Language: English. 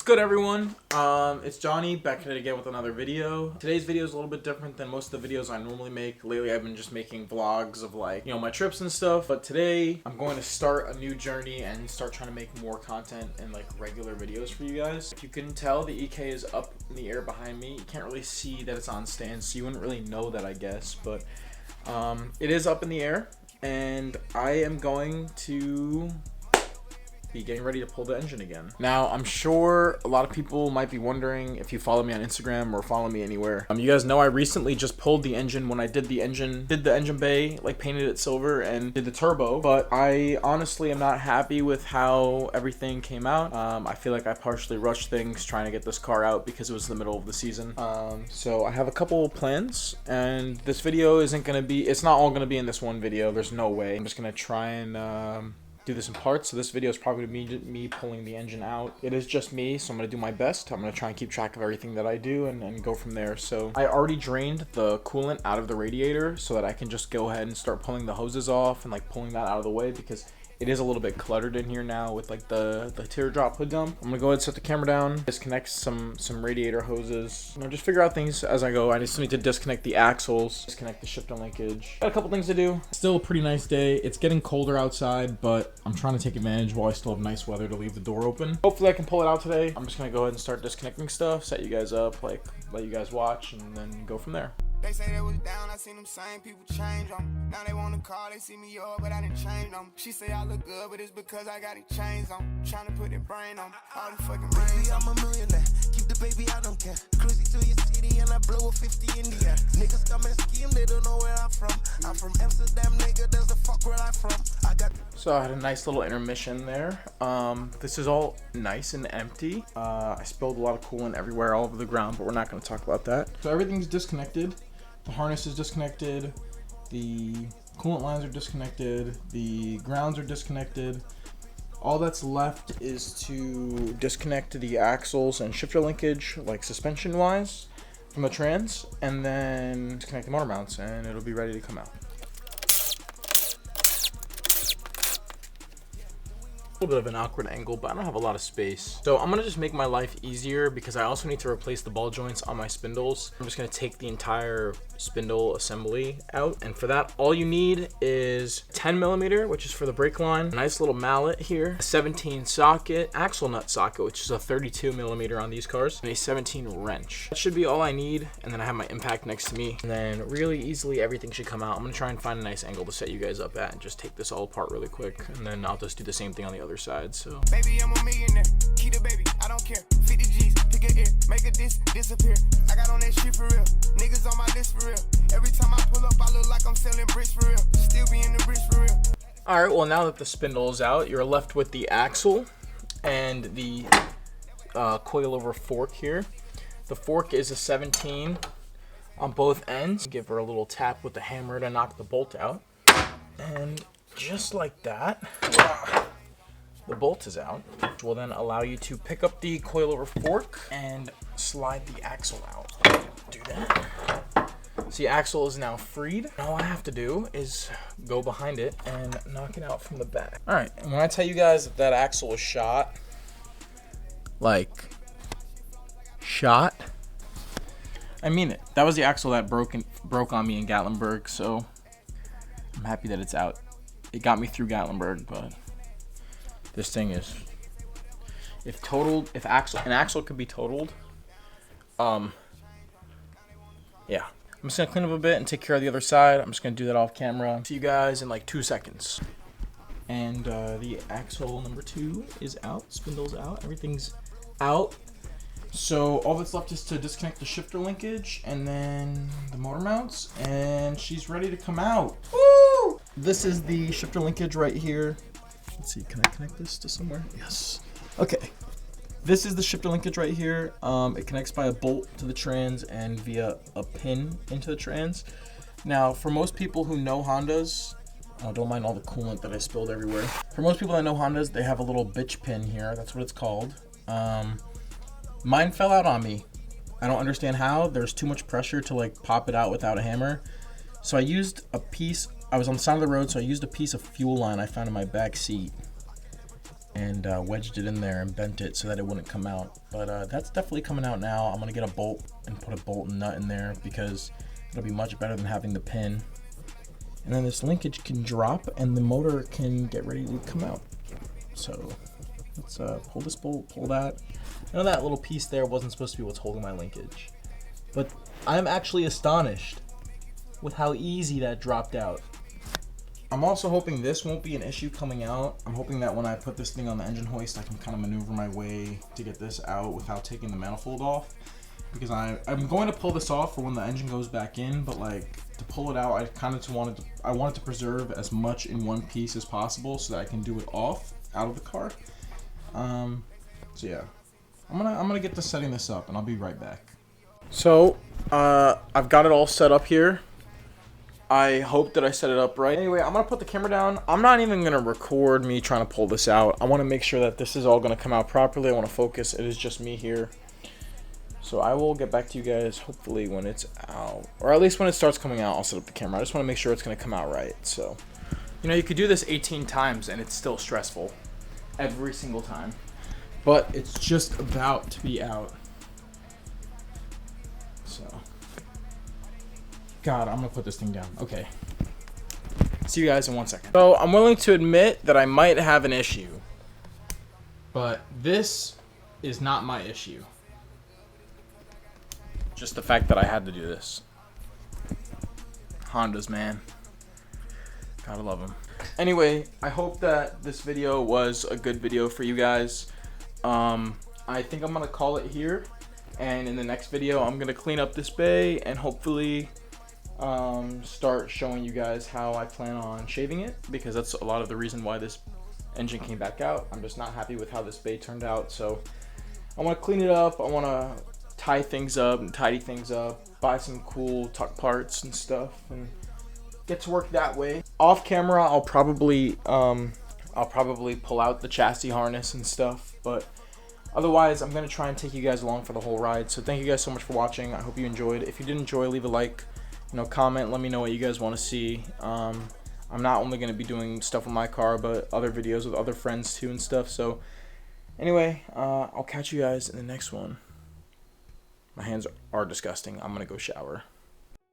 good, everyone? It's Johnny back at it again with another video. Today's video is a little bit different than most of the videos I normally make. Lately I've been just making vlogs of my trips and stuff, but today I'm going to start a new journey and start trying to make more content and regular videos for you guys. If you can tell, the EK is up in the air behind me. You can't really see that it's on stands, so you wouldn't really know that, I guess, but it is up in the air and I am going to be getting ready to pull the engine again. Now, I'm sure a lot of people might be wondering, if you follow me on Instagram or follow me anywhere. You guys know I recently just pulled the engine when I did the engine bay, painted it silver and did the turbo, but I honestly am not happy with how everything came out. I feel like I partially rushed things trying to get this car out because it was the middle of the season. So I have a couple plans, and this video it's not all gonna be in this one video. There's no way. I'm just gonna try and do this in parts. So this video is probably me pulling the engine out. It is just me, so I'm gonna do my best. I'm gonna try and keep track of everything that I do and go from there. So I already drained the coolant out of the radiator so that I can just go ahead and start pulling the hoses off and pulling that out of the way, because it is a little bit cluttered in here now with the teardrop hood dump. I'm gonna go ahead and set the camera down, disconnect some radiator hoses, just figure out things as I go. I just need to disconnect the axles, disconnect the shifter linkage. Got a couple things to do. Still a pretty nice day. It's getting colder outside, but I'm trying to take advantage while I still have nice weather to leave the door open. Hopefully I can pull it out today. I'm just gonna go ahead and start disconnecting stuff, set you guys up, let you guys watch, and then go from there. They say they was down, I seen them same people change on. Now they wanna call, they see me up, but I didn't change them. She say I look good, but it's because I got it chains on. Trying to put it brain on, all the fucking brains. I'm a millionaire, keep the baby, I don't care. Cruising to your city and I blow a 50 in the air. Niggas come and scheme, they don't know where I'm from. I'm from Amsterdam, nigga, that's the fuck where I'm from. So I had a nice little intermission there. This is all nice and empty. I spilled a lot of coolant everywhere, all over the ground, but we're not gonna talk about that. So everything's disconnected. The harness is disconnected, the coolant lines are disconnected, the grounds are disconnected. All that's left is to disconnect the axles and shifter linkage, suspension wise, from the trans, and then disconnect the motor mounts, and it'll be ready to come out. A little bit of an awkward angle, but I don't have a lot of space. So I'm gonna just make my life easier because I also need to replace the ball joints on my spindles. I'm just gonna take the entire spindle assembly out, and for that all you need is 10mm, which is for the brake line, a nice little mallet here, a 17 socket, axle nut socket, which is a 32mm on these cars, and a 17 wrench. That should be all I need, and then I have my impact next to me, and then really easily everything should come out. I'm gonna try and find a nice angle to set you guys up at and just take this all apart really quick, and then I'll just do the same thing on the other side. So baby, I'm a millionaire, keep the baby, I don't care. 50 G's, pick a ear, make a disappear. I got on that shit for real, niggas on my list for real. Every time I pull up, I look like I'm selling bricks for real. Still be in the bricks for real. All right, well, now that the spindle is out, you're left with the axle and the coilover fork here. The fork is a 17 on both ends. Give her a little tap with the hammer to knock the bolt out, and just like that, the bolt is out, which will then allow you to pick up the coilover fork and slide the axle out. Do that. So the axle is now freed. All I have to do is go behind it and knock it out from the back. All right, and when I tell you guys that axle was shot, shot, I mean it. That was the axle that broke on me in Gatlinburg, so I'm happy that it's out. It got me through Gatlinburg, but this thing is, if an axle could be totaled, yeah. I'm just gonna clean up a bit and take care of the other side. I'm just gonna do that off camera. See you guys in 2 seconds. And the axle number 2 is out, spindle's out, everything's out. So all that's left is to disconnect the shifter linkage and then the motor mounts, and she's ready to come out. Woo! This is the shifter linkage right here. Let's see, can I connect this to somewhere? Yes. Okay. This is the shifter linkage right here. It connects by a bolt to the trans and via a pin into the trans. Now, for most people who know Hondas, don't mind all the coolant that I spilled everywhere. For most people that know Hondas, they have a little bitch pin here. That's what it's called. Mine fell out on me. I don't understand how. There's too much pressure to pop it out without a hammer. So I used a piece. I was on the side of the road, so I used a piece of fuel line I found in my back seat. and wedged it in there and bent it so that it wouldn't come out. But that's definitely coming out now. I'm gonna get a bolt and put a bolt and nut in there because it'll be much better than having the pin. And then this linkage can drop and the motor can get ready to come out. So let's pull this bolt, pull that. I know that little piece there wasn't supposed to be what's holding my linkage, but I'm actually astonished with how easy that dropped out. I'm also hoping this won't be an issue coming out. I'm hoping that when I put this thing on the engine hoist, I can kind of maneuver my way to get this out without taking the manifold off. Because I'm going to pull this off for when the engine goes back in, but like to pull it out, I kind of wanted to preserve as much in one piece as possible so that I can do it off out of the car. So yeah, I'm gonna get to setting this up, and I'll be right back. So I've got it all set up here. I hope that I set it up right. Anyway, I'm gonna put the camera down. I'm not even gonna record me trying to pull this out. I want to make sure that this is all gonna come out properly. I want to focus. It is just me here. So I will get back to you guys hopefully when it's out, or at least when it starts coming out. I'll set up the camera. I just want to make sure it's gonna come out right. So, you know, you could do this 18 times and it's still stressful every single time. But it's just about to be out. So, God, I'm gonna put this thing down. Okay. See you guys in 1 second. So I'm willing to admit that I might have an issue, but this is not my issue. Just the fact that I had to do this. Hondas, man. Gotta love them. Anyway, I hope that this video was a good video for you guys. I think I'm gonna call it here, and in the next video I'm gonna clean up this bay and hopefully start showing you guys how I plan on shaving it, because that's a lot of the reason why this engine came back out. I'm just not happy with how this bay turned out, so I want to clean it up. I want to tie things up and tidy things up, buy some cool tuck parts and stuff, and get to work that way. Off camera, I'll probably pull out the chassis harness and stuff, but otherwise I'm gonna try and take you guys along for the whole ride. So thank you guys so much for watching. I hope you enjoyed. If you did enjoy, leave a like, comment, let me know what you guys want to see. I'm not only gonna be doing stuff with my car, but other videos with other friends too and stuff. So anyway, I'll catch you guys in the next one. My hands are disgusting. I'm gonna go shower.